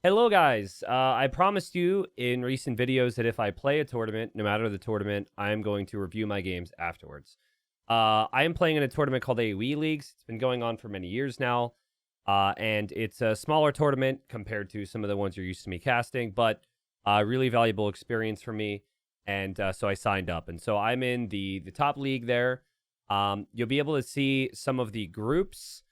Hello, guys. I promised you in recent videos that if I play a tournament, no matter the tournament, I am going to review my games afterwards. I am playing in a tournament called AoE Leagues. It's been going on for many years now, and it's a smaller tournament compared to some of the ones you're used to me casting, but really valuable experience for me, and so I signed up. And so I'm in the top league there. You'll be able to see some of the groups.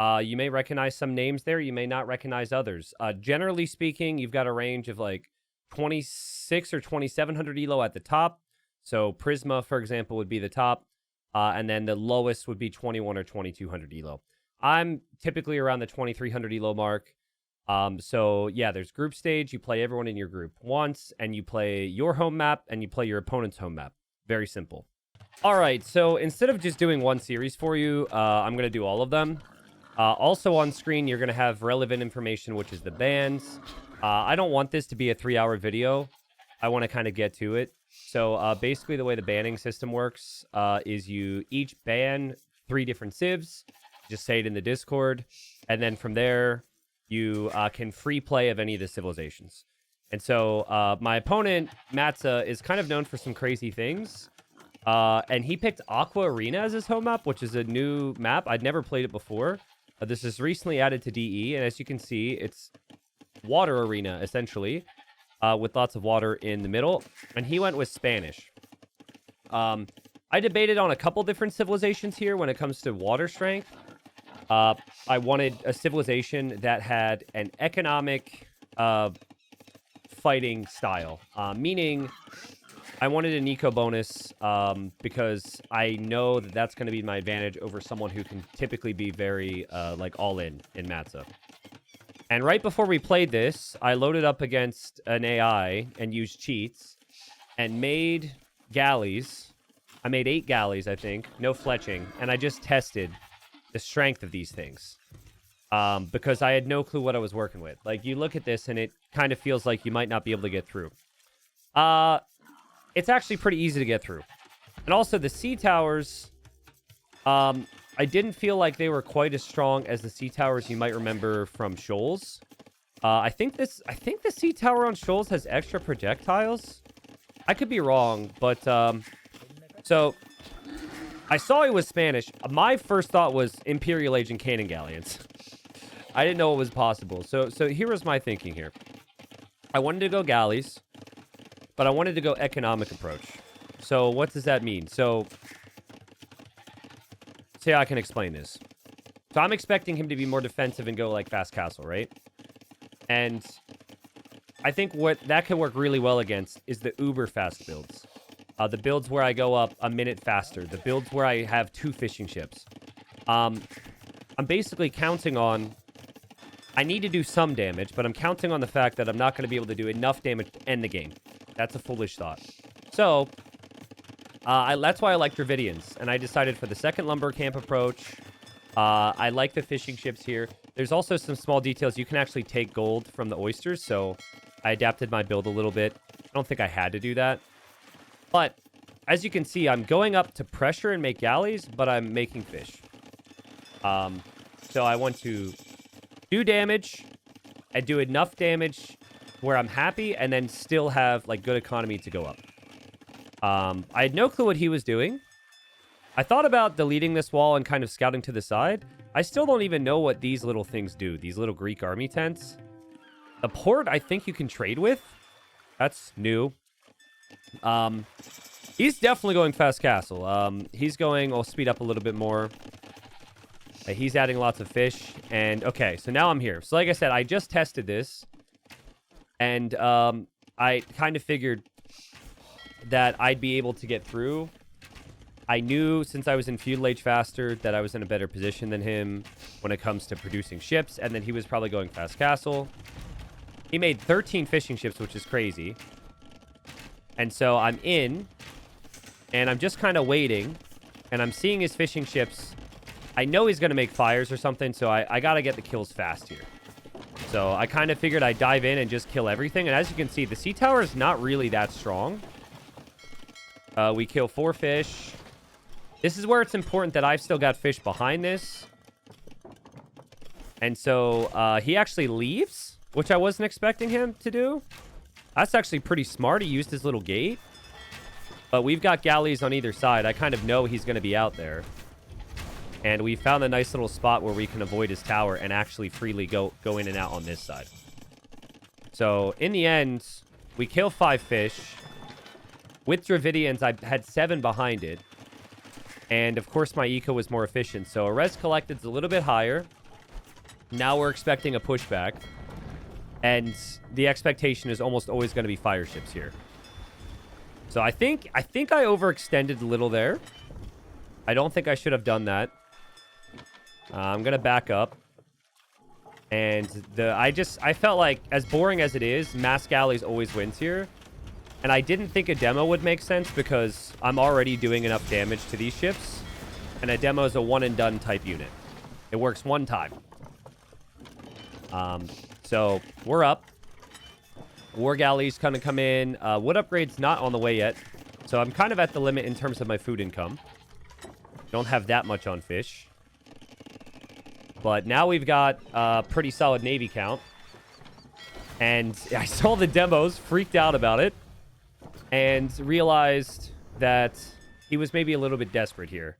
You may recognize some names there. You may not recognize others. Generally speaking, you've got a range of like 26 or 2700 elo at the top. So Prisma, for example, would be the top. And then the lowest would be 21 or 2200 elo. I'm typically around the 2300 elo mark. So yeah, there's group stage. You play everyone in your group once, and you play your home map, and you play your opponent's home map. Very simple. All right, so instead of just doing one series for you, I'm going to do all of them. Also on screen, you're going to have relevant information, which is the bans. I don't want this to be a 3-hour video. I want to kind of get to it. So basically the way the banning system works is you each ban 3 different civs. Just say it in the Discord. And then from there, you can free play of any of the civilizations. And so my opponent, Matza, is kind of known for some crazy things. And he picked Aquarena as his home map, which is a new map. I'd never played it before. This is recently added to DE, and as you can see, it's water arena, essentially, with lots of water in the middle, and he went with Spanish. I debated on a couple different civilizations here when it comes to water strength. I wanted a civilization that had an economic fighting style, meaning I wanted an eco bonus because I know that that's going to be my advantage over someone who can typically be very like all in Matza. And right before we played this, I loaded up against an AI and used cheats and made galleys. I made 8 galleys, I think, no fletching, and I just tested the strength of these things because I had no clue what I was working with. Like, you look at this and it kind of feels like you might not be able to get through. It's actually pretty easy to get through. And also the sea towers, I didn't feel like they were quite as strong as the sea towers you might remember from Shoals. I think the sea tower on Shoals has extra projectiles. I could be wrong, but so I saw it was Spanish. My first thought was Imperial Agent Cannon Galleons. I didn't know it was possible. So here was my thinking here. I wanted to go galleys, but I wanted to go economic approach. So what does that mean? So, see how I can explain this. So I'm expecting him to be more defensive and go like fast castle, right? And I think what that could work really well against is the uber fast builds. The builds where I go up a minute faster. The builds where I have 2 fishing ships. I'm basically counting on... I need to do some damage, but I'm counting on the fact that I'm not going to be able to do enough damage to end the game. That's a foolish thought. So, that's why I like Dravidians. And I decided for the second lumber camp approach, I like the fishing ships here. There's also some small details. You can actually take gold from the oysters, so I adapted my build a little bit. I don't think I had to do that. But, as you can see, I'm going up to pressure and make galleys, but I'm making fish. So I want to do damage and do enough damage where I'm happy, and then still have like good economy to go up. I had no clue what he was doing. I thought about deleting this wall and kind of scouting to the side. I still don't even know what these little things do. These little Greek army tents. The port, I think you can trade with. That's new. He's definitely going fast castle. He's going, I'll speed up a little bit more. He's adding lots of fish. And okay, so now I'm here. So like I said, I just tested this. And I kind of figured that I'd be able to get through. I knew since I was in Feudal Age faster that I was in a better position than him when it comes to producing ships. And then he was probably going fast castle. He made 13 fishing ships, which is crazy. And so I'm in. And I'm just kind of waiting. And I'm seeing his fishing ships. I know he's going to make fires or something. So I got to get the kills fast here. So I kind of figured I'd dive in and just kill everything. And as you can see, the sea tower is not really that strong. We kill 4 fish. This is where it's important that I've still got fish behind this. And so he actually leaves. which I wasn't expecting him to do. That's actually pretty smart. He used his little gate. But we've got galleys on either side. I kind of know he's going to be out there. And we found a nice little spot where we can avoid his tower and actually freely go in and out on this side. So, in the end, we kill 5 fish. With Dravidians, I had 7 behind it. And, of course, my eco was more efficient. So, a res collected is a little bit higher. Now we're expecting a pushback. And the expectation is almost always going to be fire ships here. So I think I overextended a little there. I don't think I should have done that. I'm going to back up. And I felt like, as boring as it is, mass galleys always wins here. And I didn't think a demo would make sense because I'm already doing enough damage to these ships. And a demo is a one and done type unit. It works one time. So we're up. War galleys kind of come in. Wood upgrade's not on the way yet. So I'm kind of at the limit in terms of my food income. Don't have that much on fish. But now we've got a pretty solid navy count. And I saw the demos, freaked out about it. And realized that he was maybe a little bit desperate here.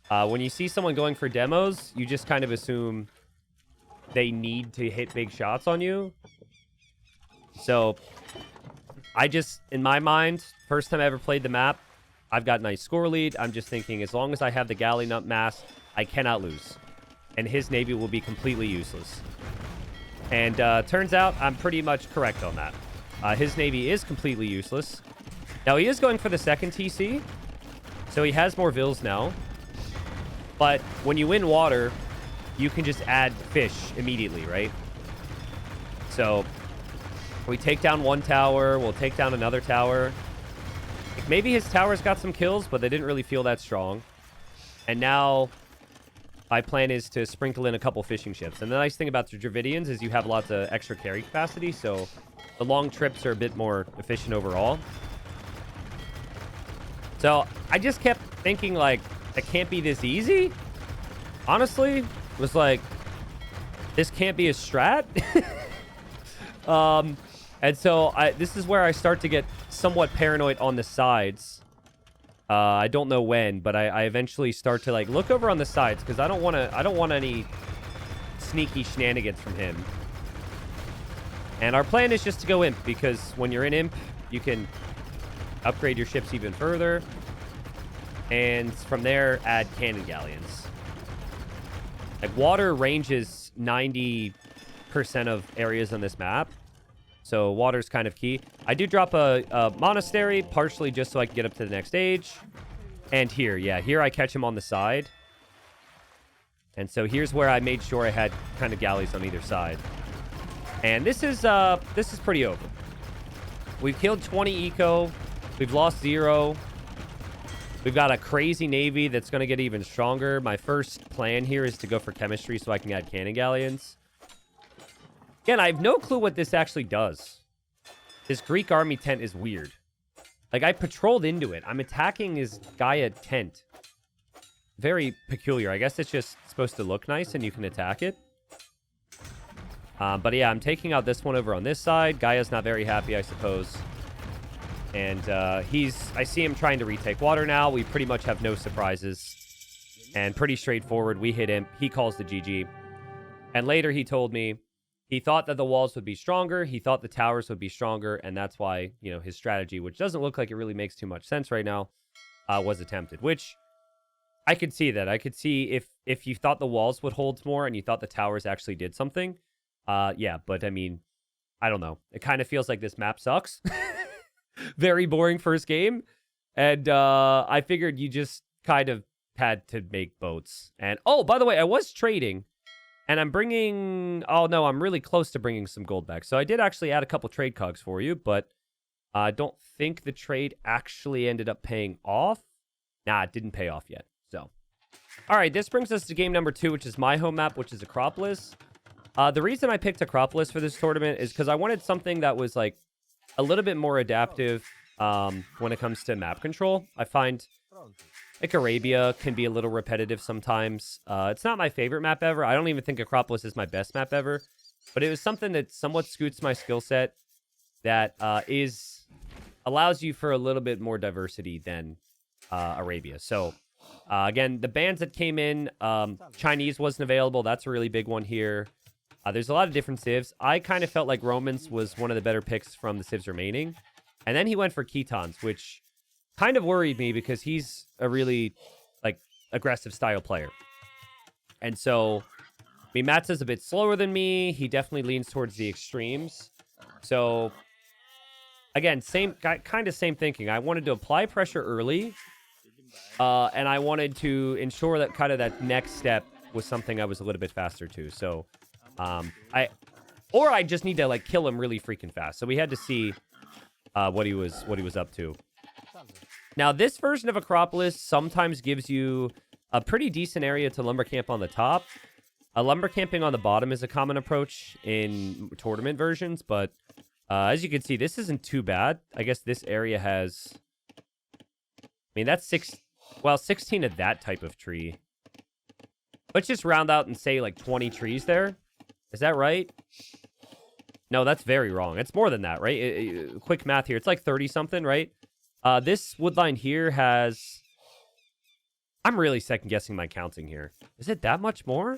When you see someone going for demos, you just kind of assume they need to hit big shots on you. So, I just, in my mind, first time I ever played the map, I've got nice score lead. I'm just thinking, as long as I have the galley nut mass, I cannot lose. And his navy will be completely useless. And turns out I'm pretty much correct on that. His navy is completely useless. Now, he is going for the second TC. So he has more vills now. But when you win water, you can just add fish immediately, right? So we take down one tower. We'll take down another tower. Maybe his tower's got some kills, but they didn't really feel that strong. And now my plan is to sprinkle in a couple fishing ships. And the nice thing about the Dravidians is you have lots of extra carry capacity, so the long trips are a bit more efficient overall. So I just kept thinking, like, it can't be this easy. Honestly, was like, this can't be a strat. And so this is where I start to get somewhat paranoid on the sides. I don't know when, but I eventually start to like look over on the sides because I don't want any sneaky shenanigans from him. And our plan is just to go imp because when you're in imp, you can upgrade your ships even further. And from there, add cannon galleons. Like, water ranges 90% of areas on this map. So, water's kind of key. I do drop a monastery, partially just so I can get up to the next stage. And here, yeah, here I catch him on the side. And so, here's where I made sure I had kind of galleys on either side. And this is pretty over. We've killed 20 eco. We've lost 0. We've got a crazy navy that's going to get even stronger. My first plan here is to go for chemistry so I can add cannon galleons. Again, I have no clue what this actually does. This Greek army tent is weird. Like, I patrolled into it. I'm attacking his Gaia tent. Very peculiar. I guess it's just supposed to look nice and you can attack it. But yeah, I'm taking out this one over on this side. Gaia's not very happy, I suppose. And I see him trying to retake water now. We pretty much have no surprises. And pretty straightforward. We hit him. He calls the GG. And later he told me he thought that the walls would be stronger. He thought the towers would be stronger. And that's why, you know, his strategy, which doesn't look like it really makes too much sense right now, was attempted. Which I could see that. I could see if you thought the walls would hold more and you thought the towers actually did something. Yeah, but I mean, I don't know. It kind of feels like this map sucks. Very boring first game. And I figured you just kind of had to make boats. And, oh, by the way, I was trading. And I'm bringing... Oh, no, I'm really close to bringing some gold back. So I did actually add a couple trade cogs for you. But I don't think the trade actually ended up paying off. Nah, it didn't pay off yet. So, all right, this brings us to game number 2, which is my home map, which is Acropolis. The reason I picked Acropolis for this tournament is because I wanted something that was, like, a little bit more adaptive when it comes to map control. I find like Arabia can be a little repetitive sometimes. It's not my favorite map ever. I don't even think Acropolis is my best map ever. but it was something that somewhat scoots my skill set that allows you for a little bit more diversity than Arabia. So again, the bans that came in, Chinese wasn't available. That's a really big one here. There's a lot of different civs. I kind of felt like Romans was one of the better picks from the civs remaining. And then he went for Ketons, which kind of worried me because he's a really like aggressive style player. And so, I mean, Matza's a bit slower than me. He definitely leans towards the extremes. So, again, kind of same thinking. I wanted to apply pressure early, and I wanted to ensure that kind of that next step was something I was a little bit faster to. So, I just need to like kill him really freaking fast. So we had to see what he was up to. Now, this version of Acropolis sometimes gives you a pretty decent area to lumber camp on the top. Lumber camping on the bottom is a common approach in tournament versions, but as you can see, this isn't too bad. I guess this area has... I mean, that's 16 of that type of tree. Let's just round out and say like 20 trees there. Is that right? No, that's very wrong. It's more than that, right? Quick math here. It's like 30-something, right? This wood line here has... I'm really second-guessing my counting here. Is it that much more?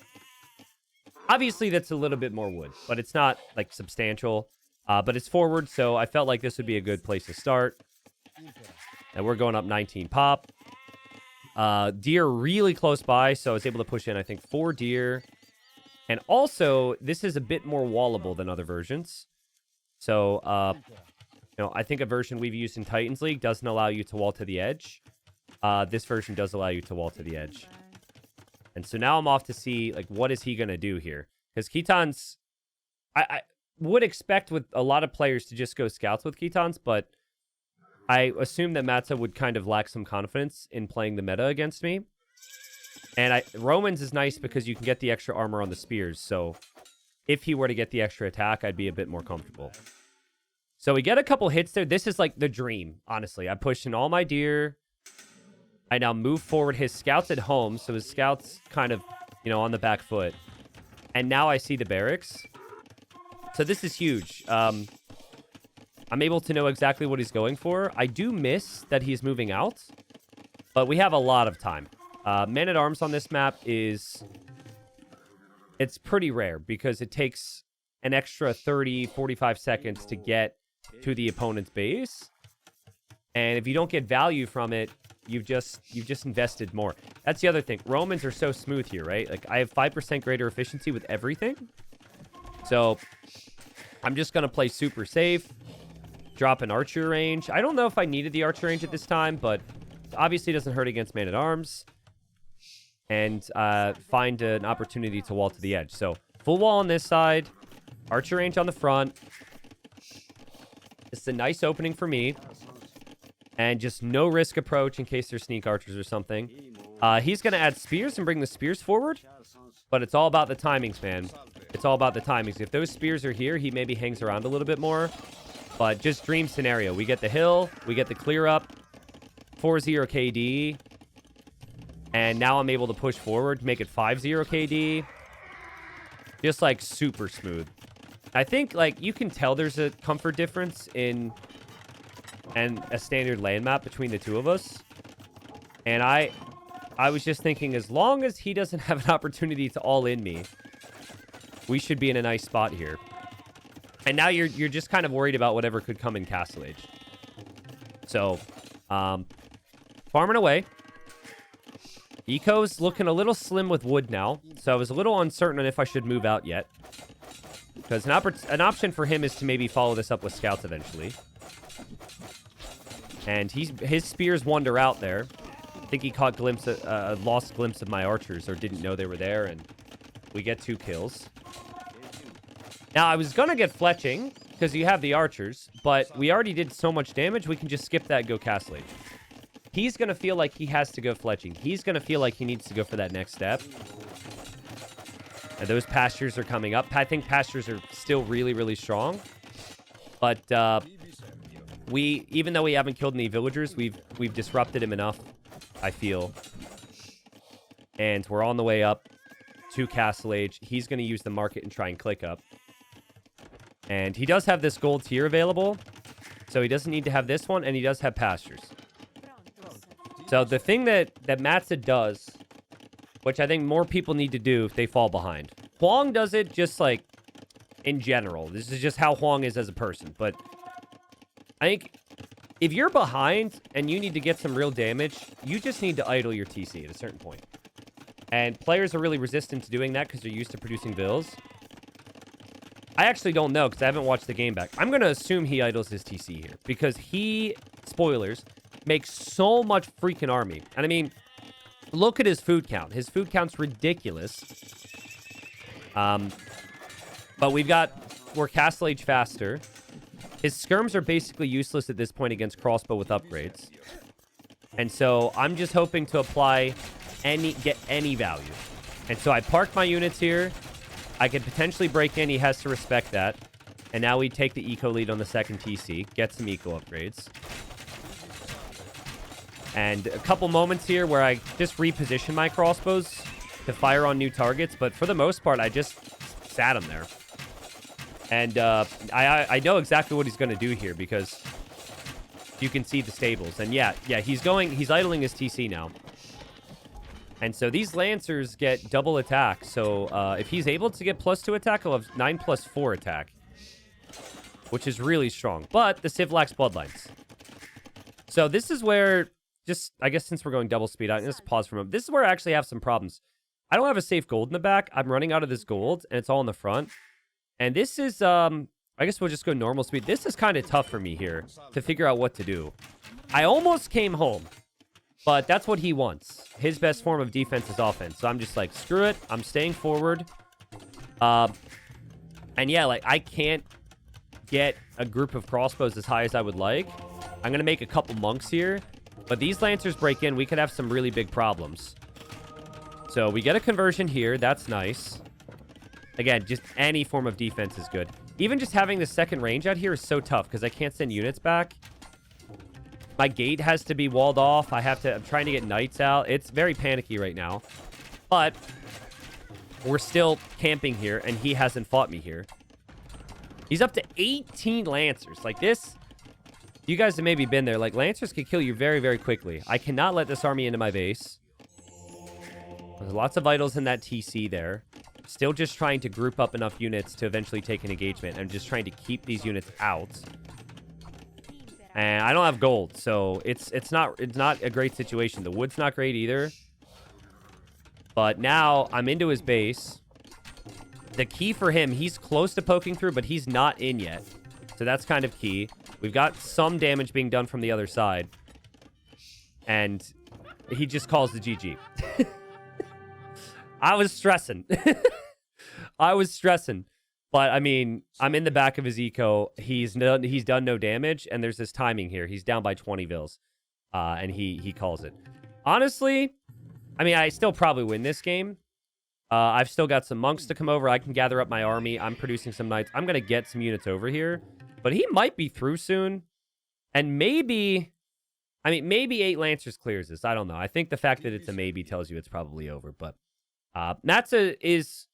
Obviously, that's a little bit more wood, but it's not, like, substantial. But it's forward, so I felt like this would be a good place to start. And we're going up 19 pop. Deer really close by, so I was able to push in, I think, 4 deer. And also, this is a bit more wallable than other versions. So, you know, I think a version we've used in Titans League doesn't allow you to wall to the edge. This version does allow you to wall to the edge. And so now I'm off to see, like, what is he going to do here? Because Ketons... I would expect with a lot of players to just go scouts with Ketons, but I assume that Matza would kind of lack some confidence in playing the meta against me. And Romans is nice because you can get the extra armor on the spears, so if he were to get the extra attack, I'd be a bit more comfortable. So we get a couple hits there. This is like the dream, honestly. I pushed in all my deer. I now move forward. His scout's at home, so his scout's kind of, you know, on the back foot. And now I see the barracks. So this is huge. I'm able to know exactly what he's going for. I do miss that he's moving out, but we have a lot of time. Man-at-Arms on this map is... It's pretty rare because it takes an extra 30, 45 seconds to get to the opponent's base. And if you don't get value from it, you've just invested more. That's the other thing. Romans are so smooth here, right? Like, I have 5% greater efficiency with everything. So, I'm just going to play super safe. Drop an archer range. I don't know if I needed the archer range at this time, but obviously doesn't hurt against Man-at-Arms. And find an opportunity to wall to the edge. So, full wall on this side. Archer range on the front. It's a nice opening for me. And just no risk approach in case there's sneak archers or something. He's going to add spears and bring the spears forward. But it's all about the timings, man. It's all about the timings. If those spears are here, he maybe hangs around a little bit more. But just dream scenario. We get the hill. We get the clear up. 4-0 KD. And now I'm able to push forward to make it 5-0 KD. Just, like, super smooth. I think, like, you can tell there's a comfort difference in... and a standard land map between the two of us. And I was just thinking, as long as he doesn't have an opportunity to all-in me, we should be in a nice spot here. And now you're just kind of worried about whatever could come in Castle Age. So, farming away. Eco's looking a little slim with wood now, so I was a little uncertain on if I should move out yet. Because an option for him is to maybe follow this up with scouts eventually. And his spears wander out there. I think he caught a lost glimpse of my archers, or didn't know they were there, and we get 2 kills. Now, I was going to get fletching, because you have the archers, but we already did so much damage, we can just skip that and go Castle Age. He's going to feel like he has to go fletching. He's going to feel like he needs to go for that next step. And those pastures are coming up. I think pastures are still really, really strong. But even though we haven't killed any villagers, we've disrupted him enough, I feel. And we're on the way up to Castle Age. He's going to use the market and try and click up. And he does have this gold tier available. So he doesn't need to have this one, and he does have pastures. So the thing that Matza does, which I think more people need to do if they fall behind. Huang does it just like in general. This is just how Huang is as a person. But I think if you're behind and you need to get some real damage, you just need to idle your TC at a certain point. And players are really resistant to doing that because they're used to producing vills. I actually don't know because I haven't watched the game back. I'm going to assume he idles his TC here because he, spoilers, makes so much freaking army. And I mean, look at his food count. His food count's ridiculous. But we're Castle Age faster. His skirms are basically useless at this point against crossbow with upgrades. And so I'm just hoping to get any value. And so I parked my units here. I could potentially break in. He has to respect that. And now we take the eco lead on the second TC. Get some eco upgrades. And a couple moments here where I just reposition my crossbows to fire on new targets. But for the most part, I just sat him there. And I know exactly what he's going to do here because you can see the stables. And yeah, he's idling his TC now. And so these Lancers get double attack. So if he's able to get +2 attack, he'll have 9+4 attack. Which is really strong. But the Civ lacks Bloodlines. So this is where, I guess since we're going double speed, I'm just pause for a moment. This is where I actually have some problems. I don't have a safe gold in the back. I'm running out of this gold, and it's all in the front. And this is, I guess we'll just go normal speed. This is kind of tough for me here to figure out what to do. I almost came home. But that's what he wants. His best form of defense is offense. So I'm just like, screw it. I'm staying forward. And yeah, like, I can't get a group of crossbows as high as I would like. I'm going to make a couple monks here. But these Lancers break in. We could have some really big problems. So we get a conversion here. That's nice. Again, just any form of defense is good. Even just having the second range out here is so tough because I can't send units back. My gate has to be walled off. I'm trying to get knights out. It's very panicky right now. But we're still camping here, and he hasn't fought me here. He's up to 18 Lancers. Like this, you guys have maybe been there. Like, Lancers can kill you very, very quickly. I cannot let this army into my base. There's lots of vitals in that TC there. Still just trying to group up enough units to eventually take an engagement. I'm just trying to keep these units out. And I don't have gold, so it's not a great situation. The wood's not great either. But now I'm into his base. The key for him, he's close to poking through, but he's not in yet. So that's kind of key. We've got some damage being done from the other side. And he just calls the GG. I was stressing. But, I mean, I'm in the back of his eco. He's done no damage, and there's this timing here. He's down by 20 vills, and he calls it. Honestly, I mean, I still probably win this game. I've still got some monks to come over. I can gather up my army. I'm producing some knights. I'm going to get some units over here. But he might be through soon. And maybe 8 Lancers clears this. I don't know. I think the fact that it's a maybe tells you it's probably over. But Matza is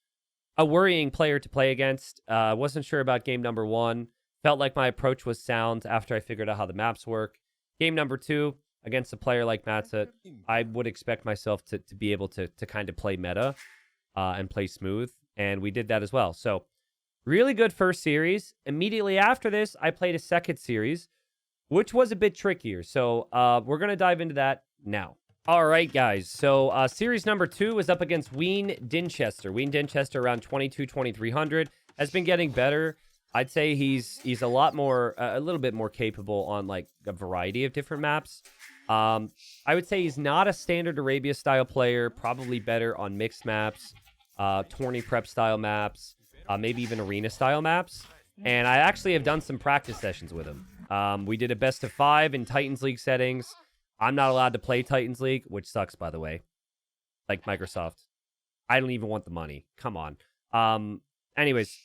a worrying player to play against. Wasn't sure about game number 1. Felt like my approach was sound after I figured out how the maps work. Game number 2, against a player like Matza, I would expect myself to be able to kind of play meta and play smooth. And we did that as well. So really good first series. Immediately after this, I played a second series, which was a bit trickier. So we're going to dive into that now. All right, guys. So series number 2 is up against Ween Dinchester. Ween Dinchester around 2,300. Has been getting better. I'd say he's a little bit more capable on like a variety of different maps. I would say he's not a standard Arabia style player. Probably better on mixed maps, tourney prep style maps, maybe even arena style maps. And I actually have done some practice sessions with him. We did a best of 5 in Titans League settings. I'm not allowed to play Titans League, which sucks, by the way. Like Microsoft. I don't even want the money. Come on. Anyways,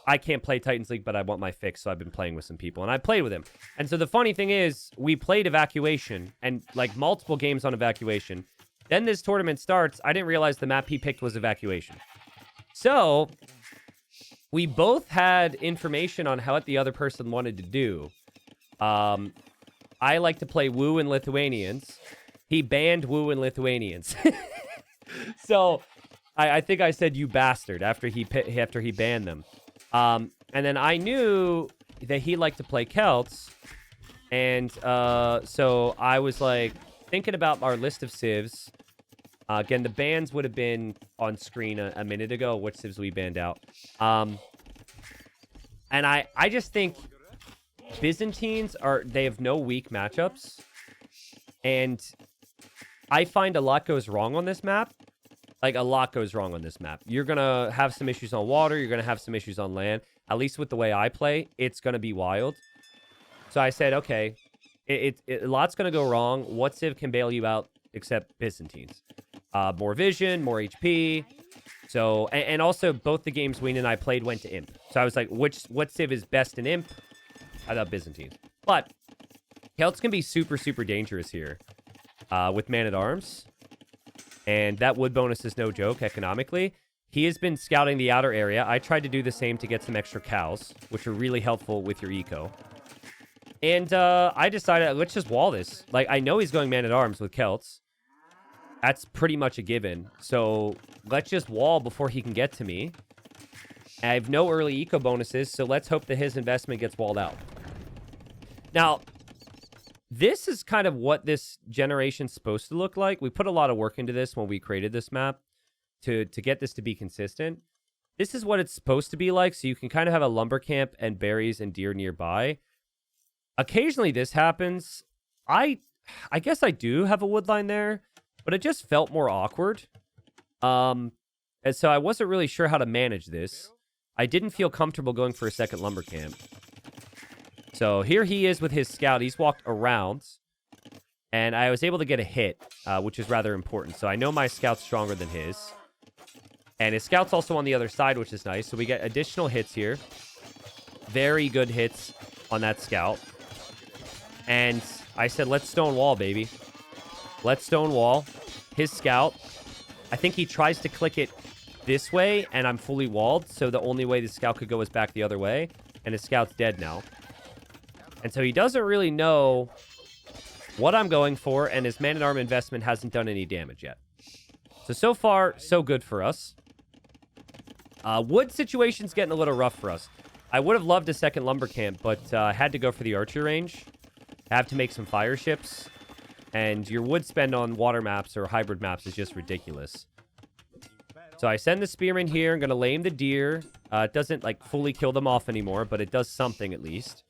I can't play Titans League, but I want my fix, so I've been playing with some people. And I played with him. And so the funny thing is, we played Evacuation, and like multiple games on Evacuation. Then this tournament starts. I didn't realize the map he picked was Evacuation. So we both had information on what the other person wanted to do. I like to play Woo and Lithuanians. He banned Woo and Lithuanians. So I think I said you bastard after he banned them. And then I knew that he liked to play Celts. And so I was like thinking about our list of civs. Again, the bans would have been on screen a minute ago, which civs we banned out. And I just think Byzantines they have no weak matchups. And I find a lot goes wrong on this map. Like, a lot goes wrong on this map. You're going to have some issues on water. You're going to have some issues on land. At least with the way I play, it's going to be wild. So I said, okay, a lot's going to go wrong. What civ can bail you out except Byzantines? More vision, more HP. So, and also both the games Wayne and I played went to Imp. So I was like, what civ is best in Imp? I thought Byzantines. But Celts can be super, super dangerous here with Man-at-Arms. And that wood bonus is no joke economically. He has been scouting the outer area. I tried to do the same to get some extra cows, which are really helpful with your eco. And I decided, let's just wall this. Like, I know he's going Man-at-Arms with Celts. That's pretty much a given. So let's just wall before he can get to me. I have no early eco bonuses, so let's hope that his investment gets walled out. Now, this is kind of what this generation's supposed to look like. We put a lot of work into this when we created this map to get this to be consistent. This is what it's supposed to be like, so you can kind of have a lumber camp and berries and deer nearby. Occasionally this happens. I guess I do have a wood line there, but it just felt more awkward. And so I wasn't really sure how to manage this. I didn't feel comfortable going for a second lumber camp. So here he is with his scout. He's walked around, and I was able to get a hit, which is rather important. So I know my scout's stronger than his. And his scout's also on the other side, which is nice. So we get additional hits here. Very good hits on that scout. And I said, let's stone wall, baby. Let's stone wall. His scout, I think he tries to click it this way, and I'm fully walled. So the only way the scout could go is back the other way. And his scout's dead now. And so he doesn't really know what I'm going for, and his man-at-arm investment hasn't done any damage yet. So far, so good for us. Wood situation's getting a little rough for us. I would have loved a second lumber camp, but I had to go for the archer range. I have to make some fire ships. And your wood spend on water maps or hybrid maps is just ridiculous. So I send the spearman here. I'm going to lame the deer. It doesn't, like, fully kill them off anymore, but it does something at least.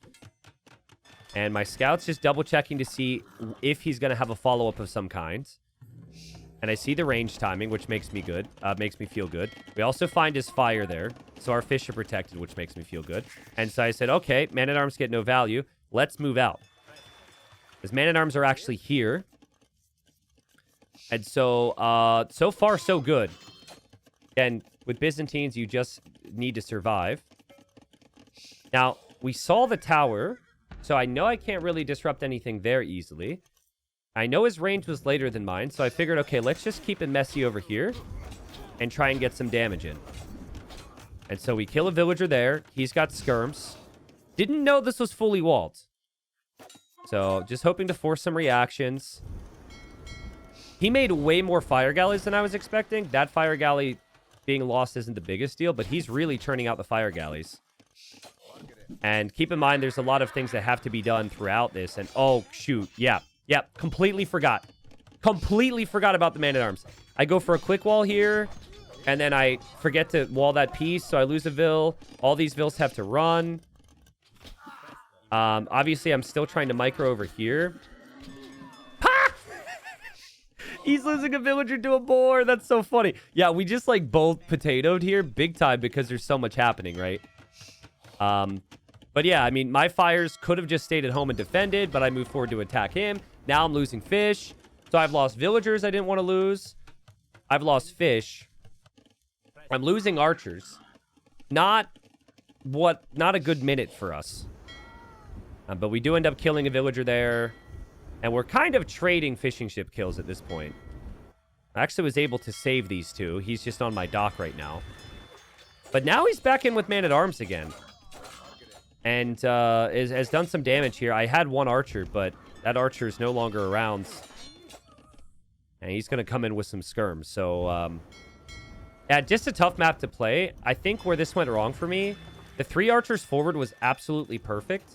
And my scout's just double-checking to see if he's going to have a follow-up of some kind. And I see the range timing, which makes me good. Makes me feel good. We also find his fire there. So our fish are protected, which makes me feel good. And so I said, okay, man-at-arms get no value. Let's move out. His man-at-arms are actually here. And so, so far, so good. And with Byzantines, you just need to survive. Now, we saw the tower. So I know I can't really disrupt anything there easily. I know his range was later than mine, so I figured, okay, let's just keep it messy over here and try and get some damage in. And so we kill a villager there. He's got skirms. Didn't know this was fully walled. So just hoping to force some reactions. He made way more fire galleys than I was expecting. That fire galley being lost isn't the biggest deal, but he's really turning out the fire galleys. And keep in mind, there's a lot of things that have to be done throughout this. And, oh, shoot. Yeah. Completely forgot. Completely forgot about the man-at-arms. I go for a quick wall here. And then I forget to wall that piece. So I lose a vill. All these vills have to run. Obviously, I'm still trying to micro over here. Ha! He's losing a villager to a boar. That's so funny. Yeah, we just, like, both potatoed here big time because there's so much happening, right? But yeah, I mean, my fires could have just stayed at home and defended, but I moved forward to attack him. Now I'm losing fish. So I've lost villagers I didn't want to lose. I've lost fish. I'm losing archers. Not a good minute for us. But we do end up killing a villager there. And we're kind of trading fishing ship kills at this point. I actually was able to save these two. He's just on my dock right now. But now he's back in with Man-at-Arms again. And has done some damage here. I had one archer, but that archer is no longer around. And he's going to come in with some skirms. So, yeah, just a tough map to play. I think where this went wrong for me, the 3 archers forward was absolutely perfect.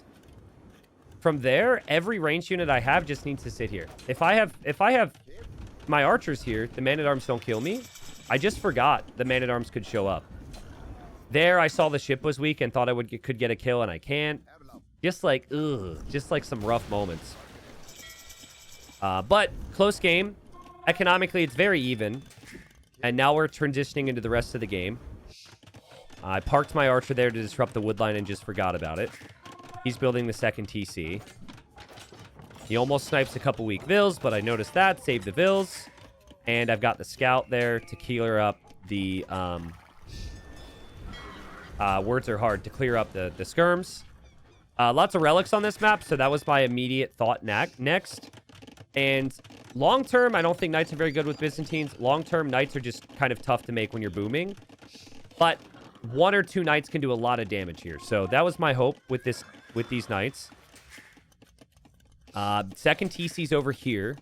From there, every ranged unit I have just needs to sit here. If I have my archers here, the Man-at-Arms don't kill me. I just forgot the Man-at-Arms could show up. There, I saw the ship was weak and thought I could get a kill, and I can't. Just like, ugh. Just like some rough moments. But, close game. Economically, it's very even. And now we're transitioning into the rest of the game. I parked my archer there to disrupt the wood line and just forgot about it. He's building the second TC. He almost snipes a couple weak vills, but I noticed that. Saved the vills. And I've got the scout there to clear up the... words are hard to clear up the skirms. Lots of relics on this map, so that was my immediate thought next. And long term, I don't think knights are very good with Byzantines. Long term, knights are just kind of tough to make when you're booming. But 1 or 2 knights can do a lot of damage here. So that was my hope with these knights. Second TC's over here.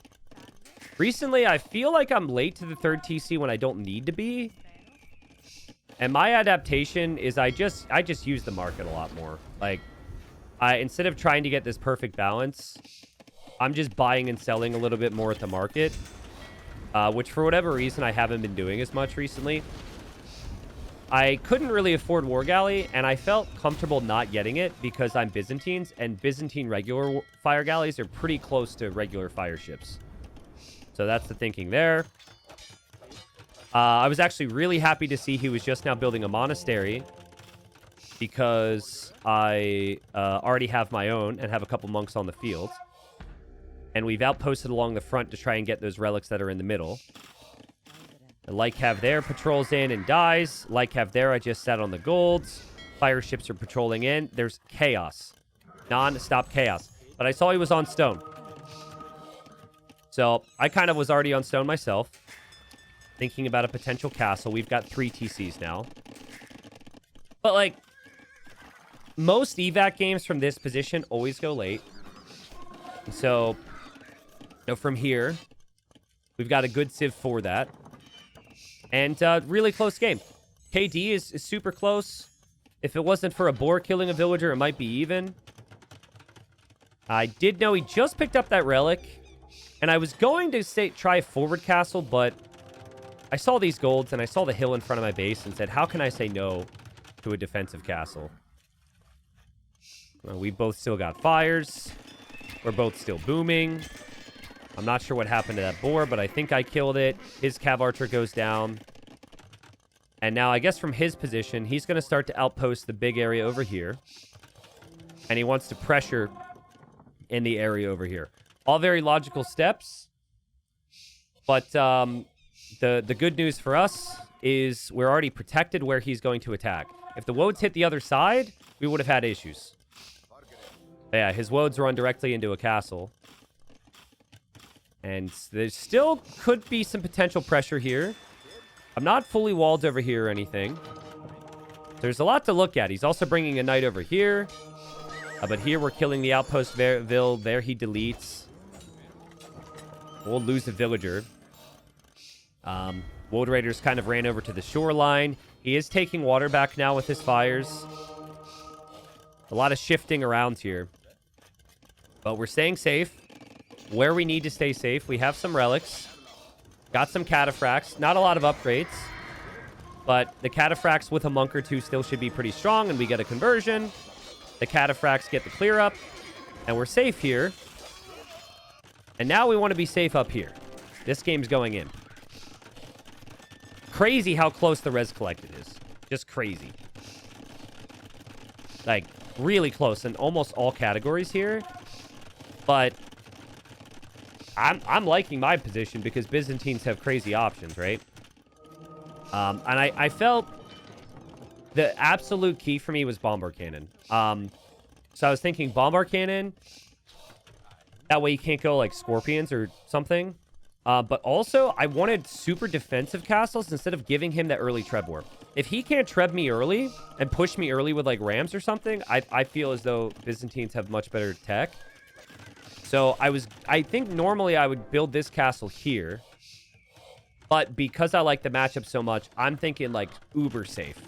Recently, I feel like I'm late to the 3rd TC when I don't need to be. And my adaptation is I just use the market a lot more. Like, instead of trying to get this perfect balance, I'm just buying and selling a little bit more at the market. Which, for whatever reason, I haven't been doing as much recently. I couldn't really afford War Galley, and I felt comfortable not getting it because I'm Byzantines, and Byzantine regular fire galleys are pretty close to regular fire ships. So that's the thinking there. I was actually really happy to see he was just now building a monastery because I already have my own and have a couple monks on the field. And we've outposted along the front to try and get those relics that are in the middle. The Lycav there patrols in and dies. Lycav there, I just sat on the golds. Fire ships are patrolling in. There's chaos. Non-stop chaos. But I saw he was on stone. So I kind of was already on stone myself. Thinking about a potential castle. We've got 3 TCs now. But, like, most evac games from this position always go late. So, you know, from here, we've got a good civ for that. And really close game. KD is super close. If it wasn't for a boar killing a villager, it might be even. I did know he just picked up that relic. And I was going to try forward castle, but... I saw these golds, and I saw the hill in front of my base, and said, how can I say no to a defensive castle? Well, we both still got fires. We're both still booming. I'm not sure what happened to that boar, but I think I killed it. His cav archer goes down. And now, I guess from his position, he's going to start to outpost the big area over here. And he wants to pressure in the area over here. All very logical steps. But, The good news for us is we're already protected where he's going to attack. If the woads hit the other side, we would have had issues. But yeah, his woads run directly into a castle. And there still could be some potential pressure here. I'm not fully walled over here or anything. There's a lot to look at. He's also bringing a knight over here. But here we're killing the outpost vill. There he deletes. We'll lose a villager. Woad Raiders kind of ran over to the shoreline. He is taking water back now with his fires. A lot of shifting around here. But we're staying safe. Where we need to stay safe. We have some relics. Got some cataphracts. Not a lot of upgrades. But the cataphracts with a monk or 2 still should be pretty strong. And we get a conversion. The cataphracts get the clear up. And we're safe here. And now we want to be safe up here. This game's going in. Crazy how close the res collected is. Just crazy. Like, really close in almost all categories here. But I'm liking my position because Byzantines have crazy options, right? And I felt the absolute key for me was bombard cannon. So I was thinking bombard cannon. That way you can't go like scorpions or something. But also, I wanted super defensive castles instead of giving him that early Treb Warp. if he can't treb me early and push me early with like rams or something, I feel as though Byzantines have much better tech. So I think normally I would build this castle here. But because I like the matchup so much, I'm thinking like uber safe.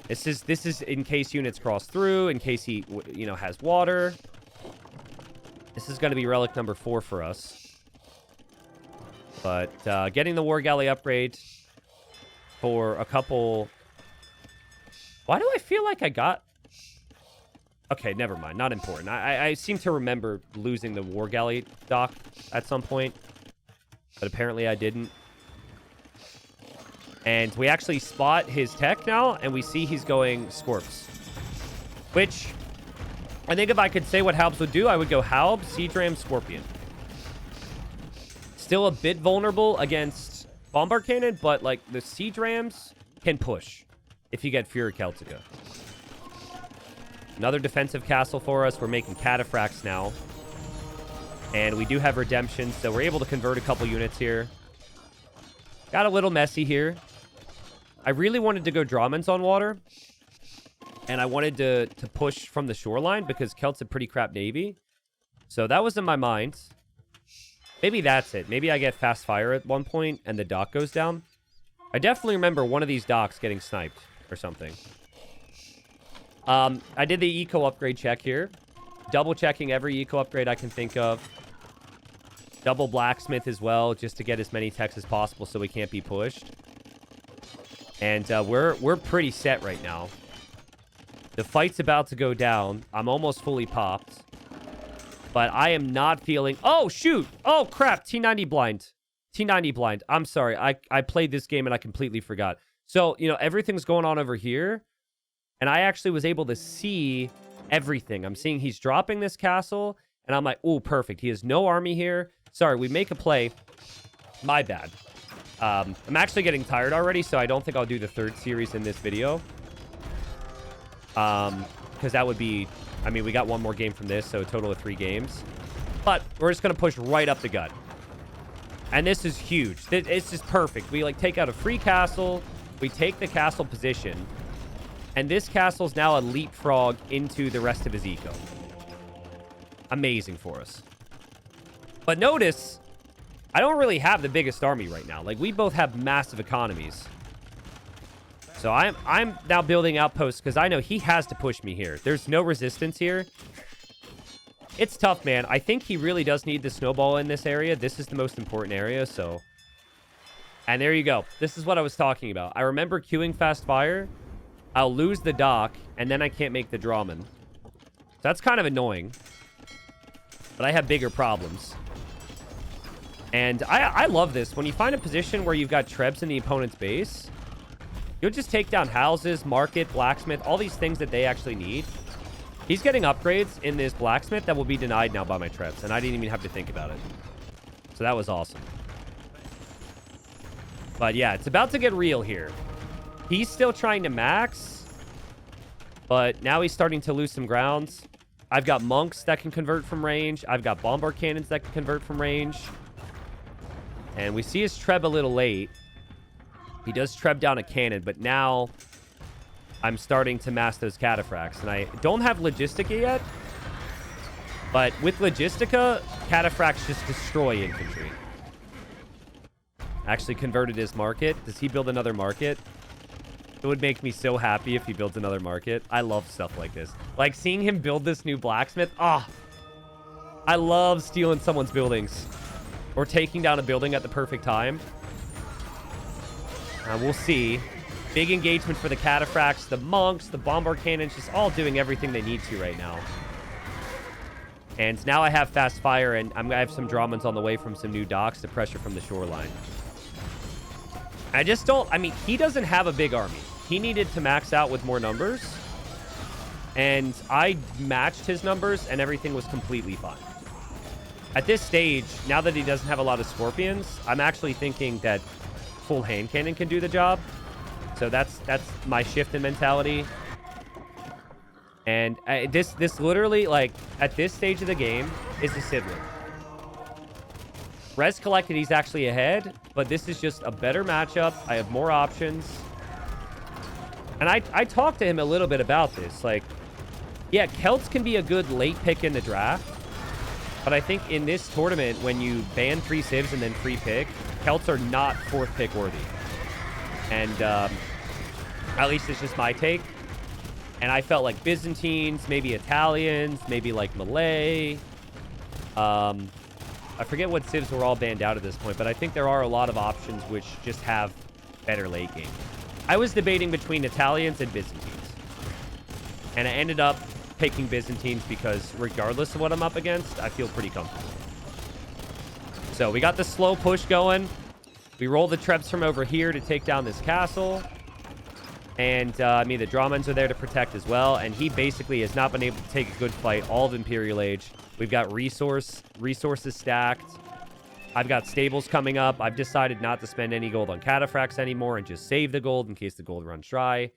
This is in case units cross through, in case he, you know, has water. This is going to be relic number 4 for us. But getting the War Galley upgrade for a couple... Why do I feel like I got... Okay, never mind. Not important. I seem to remember losing the War Galley dock at some point. But apparently I didn't. And we actually spot his tech now, and we see he's going Scorps. Which, I think if I could say what Halbs would do, I would go Halb, Siege Ram, Scorpion. Still a bit vulnerable against Bombard Cannon, but, like, the Siege Rams can push if you get Fury Celtica. Another defensive castle for us. We're making Cataphracts now. And we do have Redemption, so we're able to convert a couple units here. Got a little messy here. I really wanted to go Dramens on water. And I wanted to push from the shoreline because Celt's a pretty crap navy. So that was in my mind. Maybe that's it. Maybe I get fast fire at one point and the dock goes down. I definitely remember one of these docks getting sniped or something. I did the eco upgrade check here. Double checking every eco upgrade I can think of. Double blacksmith as well, just to get as many techs as possible so we can't be pushed. And we're pretty set right now. The fight's about to go down. I'm almost fully popped. But I am not feeling... Oh, shoot! Oh, crap! T90 blind. T90 blind. I'm sorry. I played this game and I completely forgot. So, you know, everything's going on over here. And I actually was able to see everything. I'm seeing he's dropping this castle. And I'm like, oh, perfect. He has no army here. Sorry, we make a play. My bad. I'm actually getting tired already, so I don't think I'll do the third series in this video. Because that would be... I mean, we got one more game from this, so a total of 3 games. But we're just going to push right up the gut. And this is huge. It's just perfect. We, like, take out a free castle. We take the castle position. And this castle's now a leapfrog into the rest of his eco. Amazing for us. But notice, I don't really have the biggest army right now. Like, we both have massive economies. So I'm now building outposts because I know he has to push me here. There's no resistance here. It's tough, man. I think he really does need the snowball in this area. This is the most important area, so... And there you go. This is what I was talking about. I remember queuing fast fire. I'll lose the dock, and then I can't make the Drawman. So that's kind of annoying. But I have bigger problems. And I love this. When you find a position where you've got trebs in the opponent's base, you'll just take down houses, market, blacksmith, all these things that they actually need. He's getting upgrades in this blacksmith that will be denied now by my trebs, and I didn't even have to think about it. So that was awesome. But yeah, it's about to get real here. He's still trying to max, but now he's starting to lose some grounds. I've got monks that can convert from range. I've got bombard cannons that can convert from range. And we see his treb a little late. He does treb down a cannon, but now I'm starting to mass those cataphracts. And I don't have Logistica yet, but with Logistica, cataphracts just destroy infantry. Actually converted his market. Does he build another market? It would make me so happy if he builds another market. I love stuff like this. Like seeing him build this new blacksmith. Ah, I love stealing someone's buildings or taking down a building at the perfect time. We'll see. Big engagement for the cataphracts, the monks, the bombard cannons, just all doing everything they need to right now. And now I have fast fire, and I have some Drawmans on the way from some new docks to pressure from the shoreline. I just don't... I mean, he doesn't have a big army. He needed to max out with more numbers. And I matched his numbers, and everything was completely fine. At this stage, now that he doesn't have a lot of scorpions, I'm actually thinking that full hand cannon can do the job. So that's my shift in mentality. And this literally, like, at this stage of the game, is a sibling. Res collected, he's actually ahead, but this is just a better matchup. I have more options. And I talked to him a little bit about this. Like, yeah, Celts can be a good late pick in the draft. But I think in this tournament, when you ban 3 civs and then free pick, Celts are not 4th pick worthy. And at least it's just my take. And I felt like Byzantines, maybe Italians, maybe like Malay. I forget what civs were all banned out at this point, but I think there are a lot of options which just have better late game. I was debating between Italians and Byzantines. And I ended up picking Byzantines because regardless of what I'm up against, I feel pretty comfortable. So we got the slow push going. We roll the Trebs from over here to take down this castle. And, I mean, the Drawmans are there to protect as well. And he basically has not been able to take a good fight all of Imperial Age. We've got resources stacked. I've got stables coming up. I've decided not to spend any gold on cataphracts anymore and just save the gold in case the gold runs dry.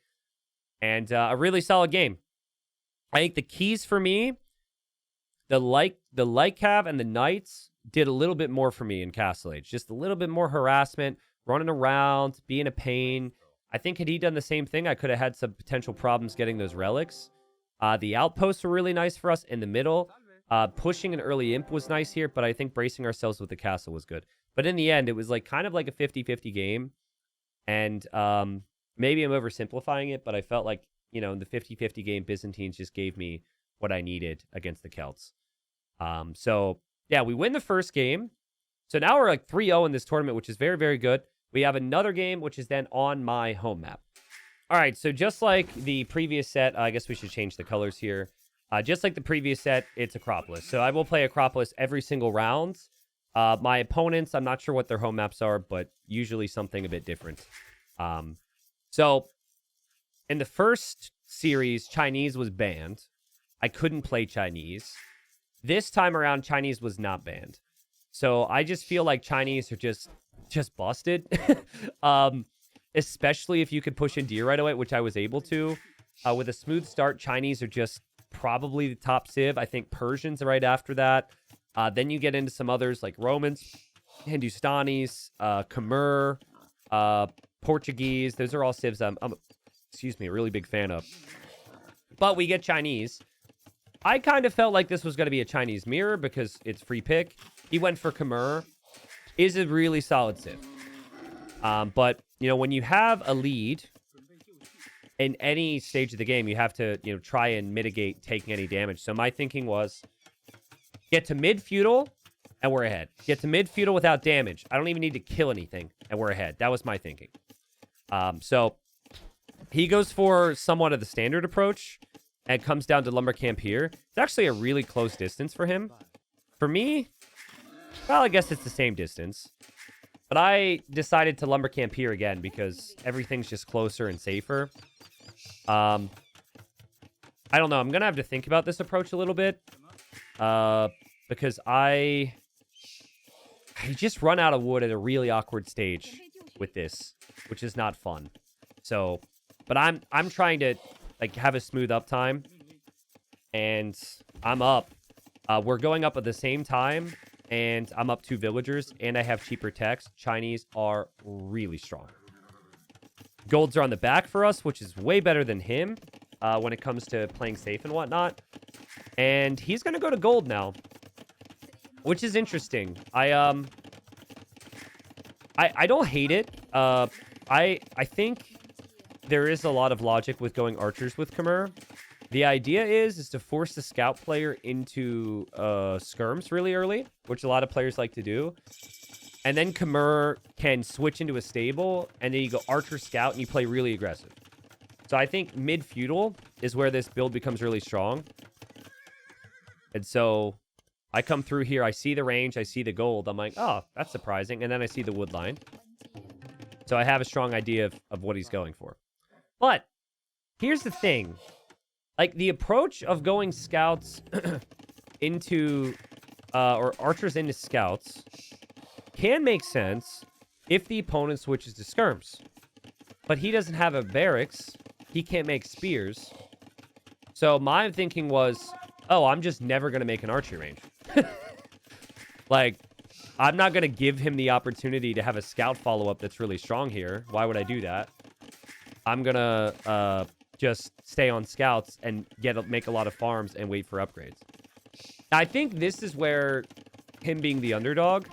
And a really solid game. I think the keys for me, the light cav and the knights did a little bit more for me in Castle Age. Just a little bit more harassment, running around, being a pain. I think had he done the same thing, I could have had some potential problems getting those relics. The outposts were really nice for us in the middle. Pushing an early imp was nice here, but I think bracing ourselves with the castle was good. But in the end, it was like kind of like a 50-50 game. And maybe I'm oversimplifying it, but I felt like, you know, in the 50-50 game, Byzantines just gave me what I needed against the Celts. So, yeah, we win the first game. So now we're like 3-0 in this tournament, which is very, very good. We have another game, which is then on my home map. All right, so just like the previous set, I guess we should change the colors here. Just like the previous set, it's Acropolis. So I will play Acropolis every single round. My opponents, I'm not sure what their home maps are, but usually something a bit different. So in the first series, Chinese was banned. I couldn't play Chinese. This time around, Chinese was not banned. So I just feel like Chinese are just busted. Especially if you could push in deer right away, which I was able to. With a smooth start, Chinese are just probably the top civ. I think Persians are right after that. Then you get into some others like Romans, Hindustanis, Khmer, Portuguese. Those are all civs I'm a really big fan of. But we get Chinese. I kind of felt like this was going to be a Chinese mirror because it's free pick. He went for Khmer. Is a really solid civ. But, you know, when you have a lead in any stage of the game, you have to, you know, try and mitigate taking any damage. So my thinking was get to mid-feudal and we're ahead. Get to mid-feudal without damage. I don't even need to kill anything and we're ahead. That was my thinking. So he goes for somewhat of the standard approach and comes down to lumber camp here. It's actually a really close distance for him. For me, well, I guess it's the same distance. But I decided to lumber camp here again because everything's just closer and safer. I don't know. I'm going to have to think about this approach a little bit. Because I just run out of wood at a really awkward stage with this, which is not fun. So, but I'm trying to like have a smooth uptime. And I'm up. We're going up at the same time. And I'm up 2 villagers, and I have cheaper techs. Chinese are really strong. Golds are on the back for us, which is way better than him when it comes to playing safe and whatnot. And he's going to go to gold now, which is interesting. I don't hate it. I think there is a lot of logic with going archers with Khmer. The idea is to force the scout player into skirms really early, which a lot of players like to do. And then Khmer can switch into a stable, and then you go archer scout, and you play really aggressive. So I think mid-feudal is where this build becomes really strong. And so I come through here, I see the range, I see the gold. I'm like, oh, that's surprising. And then I see the wood line. So I have a strong idea of what he's going for. But here's the thing. Like, the approach of going scouts into, or archers into scouts can make sense if the opponent switches to skirms. But he doesn't have a barracks. He can't make spears. So my thinking was, oh, I'm just never going to make an archery range. Like, I'm not going to give him the opportunity to have a scout follow-up that's really strong here. Why would I do that? I'm going to just stay on scouts and make a lot of farms and wait for upgrades. I think this is where him being the underdog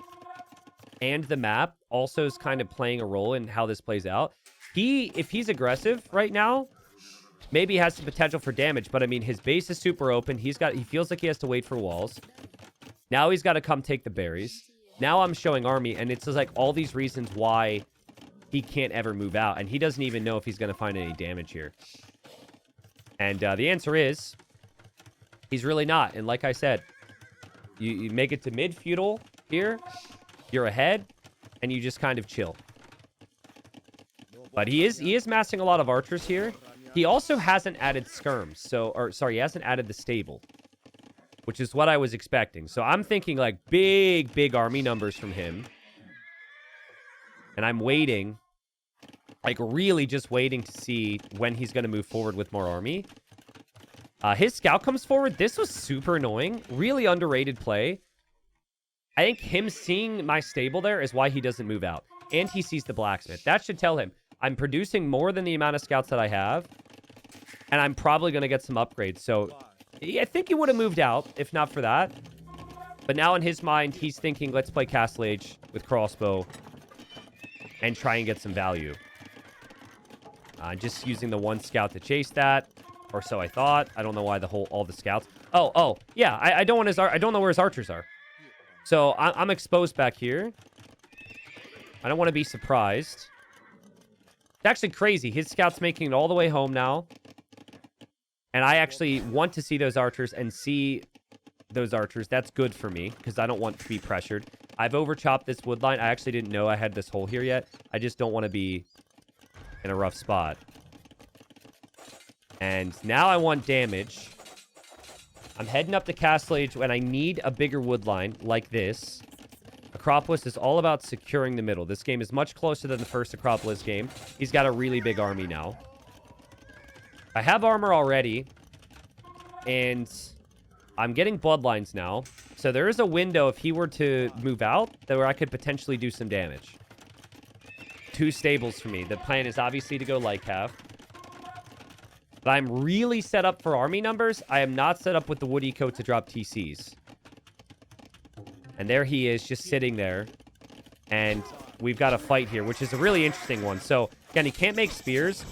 and the map also is kind of playing a role in how this plays out. If he's aggressive right now, maybe he has some potential for damage, but I mean, his base is super open. He feels like he has to wait for walls. Now he's got to come take the berries. Now I'm showing army, and it's just like all these reasons why he can't ever move out, and he doesn't even know if he's going to find any damage here. And the answer is, he's really not. And like I said, you make it to mid-feudal here, you're ahead, and you just kind of chill. But he is massing a lot of archers here. He also hasn't added skirms, he hasn't added the stable, which is what I was expecting. So I'm thinking like big army numbers from him. And I'm waiting, like really just waiting to see when he's going to move forward with more army. His scout comes forward. This was super annoying. Really underrated play. I think him seeing my stable there is why he doesn't move out. And he sees the blacksmith. That should tell him I'm producing more than the amount of scouts that I have. And I'm probably going to get some upgrades. So I think he would have moved out if not for that. But now in his mind, he's thinking, let's play Castle Age with crossbow and try and get some value. Just using the one scout to chase that. Or so I thought. I don't know why all the scouts. Oh, yeah. I don't know where his archers are. So I'm exposed back here. I don't want to be surprised. It's actually crazy. His scout's making it all the way home now. And I actually want to see those archers and see those archers. That's good for me because I don't want to be pressured. I've overchopped this wood line. I actually didn't know I had this hole here yet. I just don't want to be in a rough spot. And now I want damage. I'm heading up to Castle Age when I need a bigger wood line like this. Acropolis is all about securing the middle. This game is much closer than the first Acropolis game. He's got a really big army now. I have armor already. And I'm getting bloodlines now. So there is a window if he were to move out where I could potentially do some damage. 2 stables for me. The plan is obviously to go light cav. But I'm really set up for army numbers. I am not set up with the wood eco to drop TCs. And there he is, just sitting there. And we've got a fight here, which is a really interesting one. So, again, he can't make spears.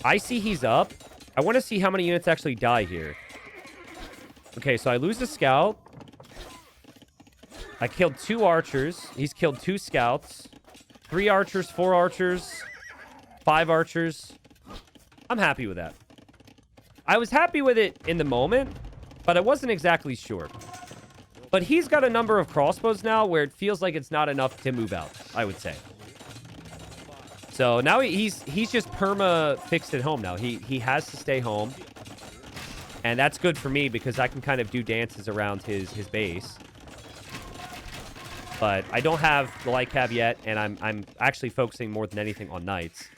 I see he's up. I want to see how many units actually die here. Okay, so I lose the scout. I killed 2 archers. He's killed 2 scouts. 3 archers, 4 archers, 5 archers. I'm happy with that. I was happy with it in the moment, but I wasn't exactly sure. But he's got a number of crossbows now where it feels like it's not enough to move out, I would say. So now he's just perma fixed at home now. He has to stay home. And that's good for me because I can kind of do dances around his base. But I don't have the light cab yet, and I'm actually focusing more than anything on knights.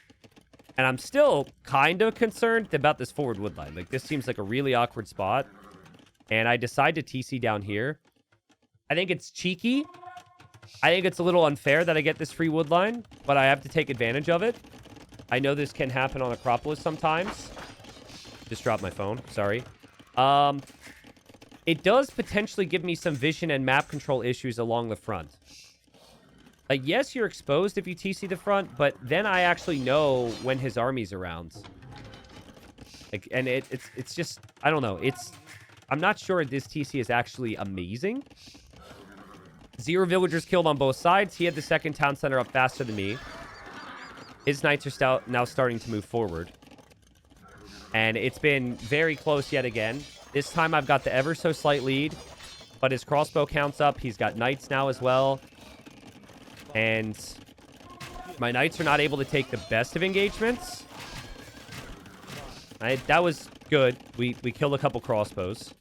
And I'm still kind of concerned about this forward wood line. Like, this seems like a really awkward spot. And I decide to TC down here. I think it's cheeky. I think it's a little unfair that I get this free wood line, but I have to take advantage of it. I know this can happen on Acropolis sometimes. Just dropped my phone. Sorry. It does potentially give me some vision and map control issues along the front. Like, yes, you're exposed if you TC the front, but then I actually know when his army's around. Like, and it's just, I don't know. I'm not sure this TC is actually amazing. 0 villagers killed on both sides. He had the second town center up faster than me. His knights are now starting to move forward. And it's been very close yet again. This time I've got the ever so slight lead, but his crossbow counts up. He's got knights now as well. And my knights are not able to take the best of engagements. That was good. We killed a couple crossbows.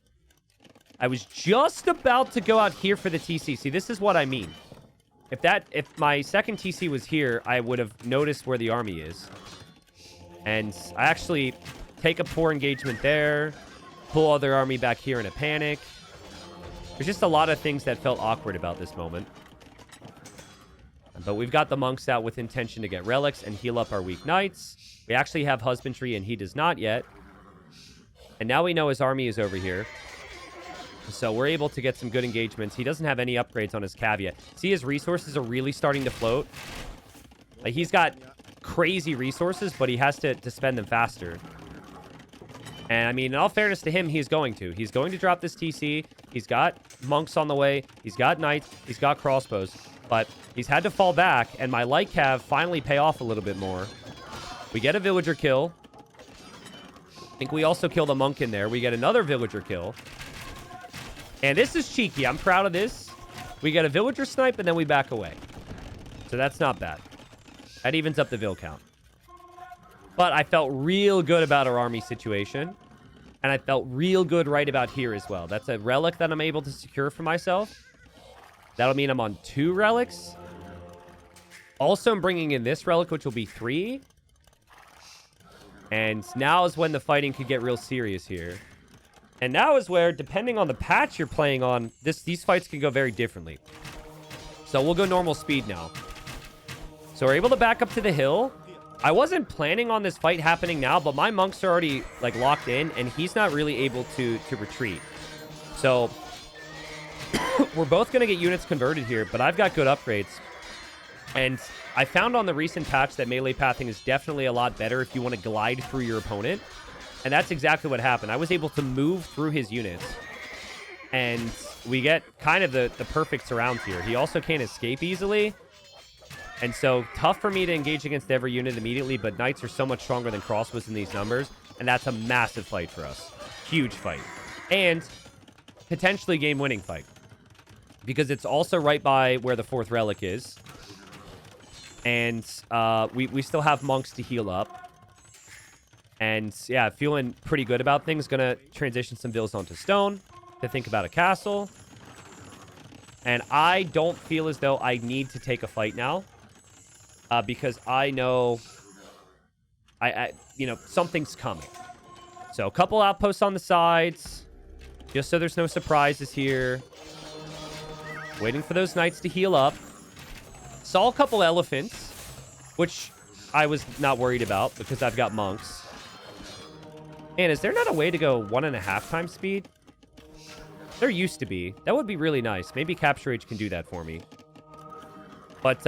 I was just about to go out here for the TC. See, this is what I mean. If my second TC was here, I would have noticed where the army is. And I actually take a poor engagement there, pull other army back here in a panic. There's just a lot of things that felt awkward about this moment. But we've got the monks out with intention to get relics and heal up our weak knights. We actually have husbandry, and he does not yet. And now we know his army is over here. So we're able to get some good engagements. He doesn't have any upgrades on his cav yet. See, his resources are really starting to float. Like, he's got crazy resources, but he has to spend them faster. And, I mean, in all fairness to him, he's going to. He's going to drop this TC. He's got monks on the way. He's got knights. He's got crossbows. But he's had to fall back, and my light cav finally pay off a little bit more. We get a villager kill. I think we also kill the monk in there. We get another villager kill. And this is cheeky. I'm proud of this. We get a villager snipe, and then we back away. So that's not bad. That evens up the vill count. But I felt real good about our army situation. And I felt real good right about here as well. That's a relic that I'm able to secure for myself. That'll mean I'm on 2 relics. Also, I'm bringing in this relic, which will be 3. And now is when the fighting could get real serious here. And now is where, depending on the patch you're playing on, these fights can go very differently. So we'll go normal speed now. So we're able to back up to the hill. I wasn't planning on this fight happening now, but my monks are already, like, locked in, and he's not really able to retreat. So we're both going to get units converted here, but I've got good upgrades. And I found on the recent patch that melee pathing is definitely a lot better if you want to glide through your opponent. And that's exactly what happened. I was able to move through his units. And we get kind of the perfect surrounds here. He also can't escape easily. And so, tough for me to engage against every unit immediately, but knights are so much stronger than crossbows in these numbers. And that's a massive fight for us. Huge fight. And potentially game-winning fight. Because it's also right by where the 4th relic is. And we still have monks to heal up. And yeah, feeling pretty good about things. Gonna transition some vills onto stone to think about a castle. And I don't feel as though I need to take a fight now. Because I know you know, something's coming. So a couple outposts on the sides. Just so there's no surprises here. Waiting for those knights to heal up. Saw a couple elephants, which I was not worried about because I've got monks. And is there not a way to go 1.5 times speed? There used to be. That would be really nice. Maybe Capture Age can do that for me. But,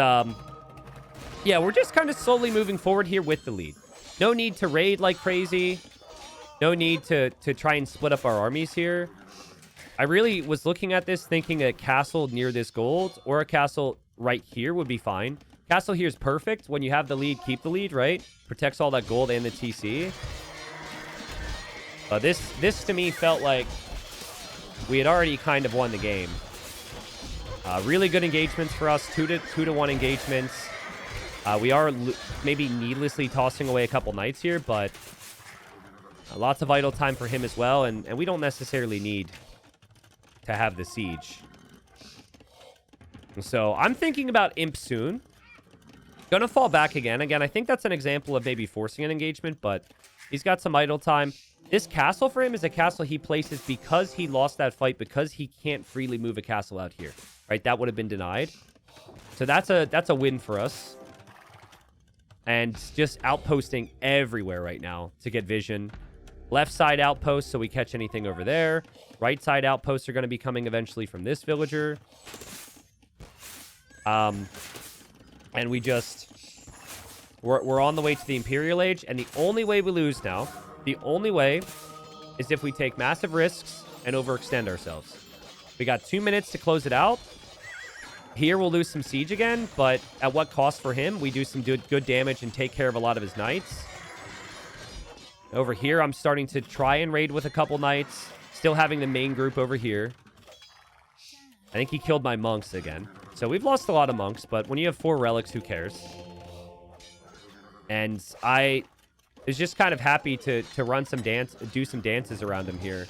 yeah, we're just kind of slowly moving forward here with the lead. No need to raid like crazy. No need to try and split up our armies here. I really was looking at this thinking a castle near this gold or a castle right here would be fine. Castle here is perfect. When you have the lead, keep the lead, right? Protects all that gold and the TC. This to me felt like we had already kind of won the game. Really good engagements for us. 2-to-1 engagements. We are maybe needlessly tossing away a couple knights here, but lots of idle time for him as well. And we don't necessarily need to have the siege. So I'm thinking about Imp soon. Gonna fall back again. Again, I think that's an example of maybe forcing an engagement, but he's got some idle time. This castle for him is a castle he places because he lost that fight, because he can't freely move a castle out here. Right? That would have been denied. So that's a win for us. And just outposting everywhere right now to get vision. Left side outpost so we catch anything over there. Right side outposts are going to be coming eventually from this villager. And we just... We're on the way to the Imperial Age. And the only way we lose now... The only way is if we take massive risks and overextend ourselves. We got 2 minutes to close it out. Here we'll lose some siege again, but at what cost for him? We do some good damage and take care of a lot of his knights. Over here, I'm starting to try and raid with a couple knights. Still having the main group over here. I think he killed my monks again. So we've lost a lot of monks, but when you have 4 relics, who cares? And I... is just kind of happy to run some do some dances around him here.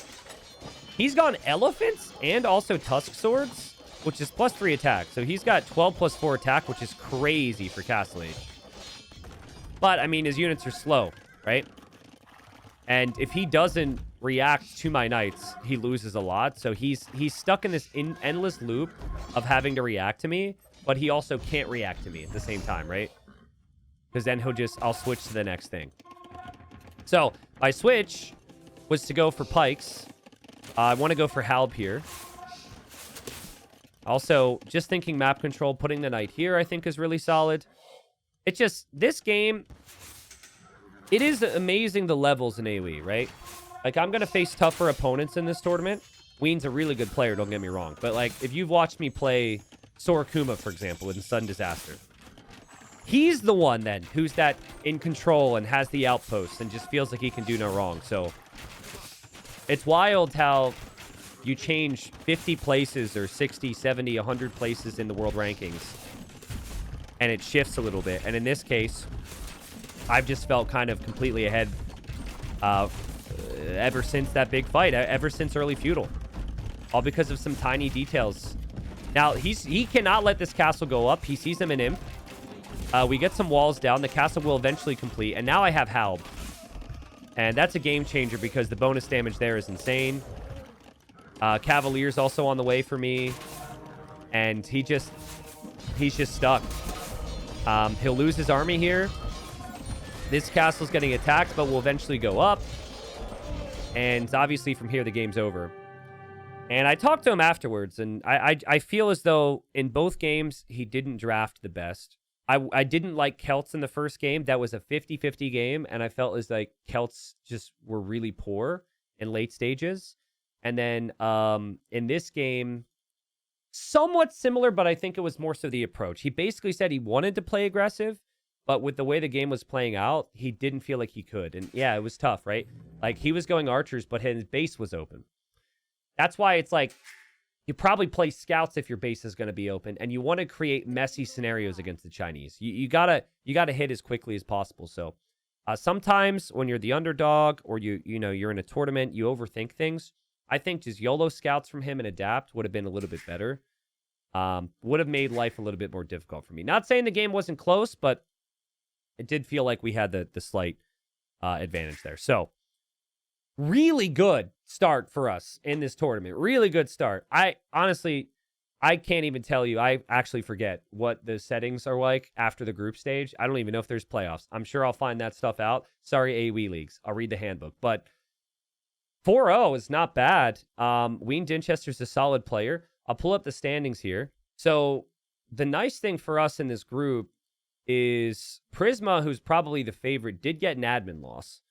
He's gone elephants and also tusk swords, which is +3 attack. So he's got 12 +4 attack, which is crazy for Castle Age. But, I mean, his units are slow, right? And if he doesn't react to my knights, he loses a lot. So he's stuck in this endless loop of having to react to me, but he also can't react to me at the same time, right? Because then I'll switch to the next thing. So my switch was to go for pikes. I want to go for halb here. Also, just thinking map control, putting the knight here, I think is really solid. It's just, this game, it is amazing the levels in AoE, right? Like, I'm going to face tougher opponents in this tournament. Ween's a really good player, don't get me wrong. But, like, if you've watched me play Sorakuma, for example, in Sudden Disaster, he's the one, then, who's that in control and has the outposts and just feels like he can do no wrong. So, it's wild how you change 50 places or 60, 70, 100 places in the world rankings, and it shifts a little bit. And in this case, I've just felt kind of completely ahead ever since that big fight, ever since early feudal, all because of some tiny details. Now, he cannot let this castle go up. He sees them in imp. We get some walls down. The castle will eventually complete, and now I have halb. And that's a game changer because the bonus damage there is insane. Cavalier's also on the way for me. And he's just stuck. He'll lose his army here. This castle's getting attacked, but will eventually go up. And obviously from here, the game's over. And I talked to him afterwards, and I feel as though in both games, he didn't draft the best. I didn't like Celts in the first game. That was a 50-50 game, and I felt as like Celts just were really poor in late stages. And then in this game, somewhat similar, but I think it was more so the approach. He basically said he wanted to play aggressive, but with the way the game was playing out, he didn't feel like he could. And yeah, it was tough, right? Like, he was going archers, but his base was open. That's why it's like, you probably play scouts if your base is going to be open, and you want to create messy scenarios against the Chinese. You gotta hit as quickly as possible. So sometimes when you're the underdog or you're in a tournament, you overthink things. I think just YOLO scouts from him and adapt would have been a little bit better. Would have made life a little bit more difficult for me. Not saying the game wasn't close, but it did feel like we had the slight advantage there. So really good start for us in this tournament. Really good start. I honestly can't even tell you. I actually forget what the settings are like after the group stage. I don't even know if there's playoffs. I'm sure I'll find that stuff out. Sorry, AoE Leagues. I'll read the handbook. But 4-0 is not bad. Ween Dinchester's a solid player. I'll pull up the standings here. So the nice thing for us in this group is Prisma, who's probably the favorite, did get an admin loss.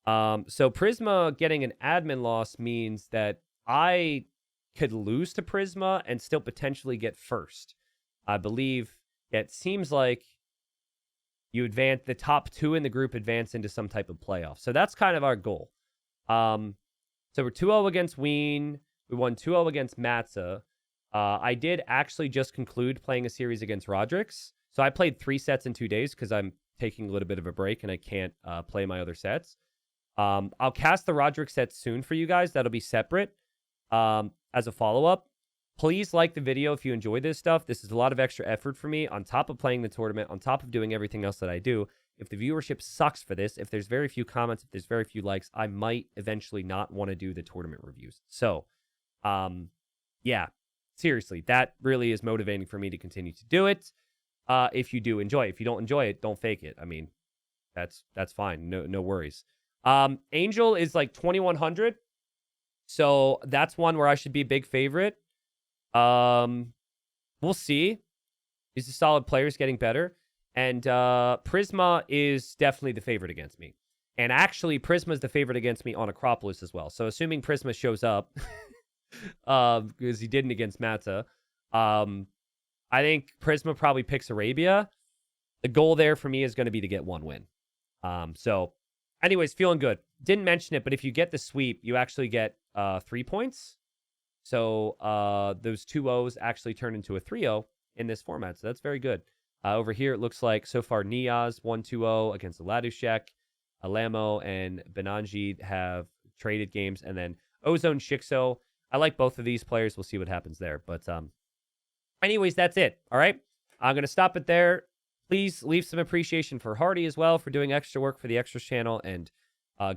So Prisma getting an admin loss means that I could lose to Prisma and still potentially get first. I believe it seems like you advance, the top two in the group advance into some type of playoff. So that's kind of our goal. So we're 2-0 against Ween. We won 2-0 against Matza. I did actually just conclude playing a series against Roderick's. So I played 3 sets in 2 days because I'm taking a little bit of a break and I can't play my other sets. I'll cast the Roderick set soon for you guys. That'll be separate as a follow-up. Please like the video if you enjoy this stuff. This is a lot of extra effort for me on top of playing the tournament, on top of doing everything else that I do. If the viewership sucks for this, if there's very few comments, if there's very few likes, I might eventually not want to do the tournament reviews. So, yeah, seriously, that really is motivating for me to continue to do it. If you do enjoy it. If you don't enjoy it, don't fake it. I mean, that's fine. No worries. Angel is like 2,100. So that's one where I should be a big favorite. We'll see. He's a solid player. He's getting better. And Prisma is definitely the favorite against me. And actually, Prisma is the favorite against me on Acropolis as well. So assuming Prisma shows up, because he didn't against Matza, I think Prisma probably picks Arabia. The goal there for me is going to be to get 1 win. So anyways, feeling good. Didn't mention it, but if you get the sweep, you actually get 3 points. So those 2 O's actually turn into a 3-0 in this format. So that's very good. Over here, it looks like so far Niaz 1-2-0 against Aladushek. Alamo and Benanji have traded games. And then Ozone Shikso. I like both of these players. We'll see what happens there. But anyways, that's it. All right. I'm going to stop it there. Please leave some appreciation for Hardy as well for doing extra work for the Extras channel. And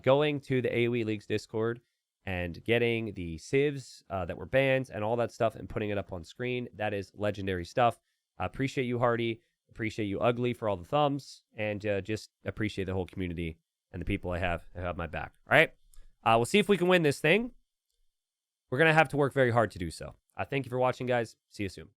going to the AoE Leagues Discord and getting the civs that were banned and all that stuff and putting it up on screen. That is legendary stuff. I appreciate you, Hardy. Appreciate you, Ugly, for all the thumbs. And just appreciate the whole community and the people I have who have my back. All right? We'll see if we can win this thing. We're going to have to work very hard to do so. Thank you for watching, guys. See you soon.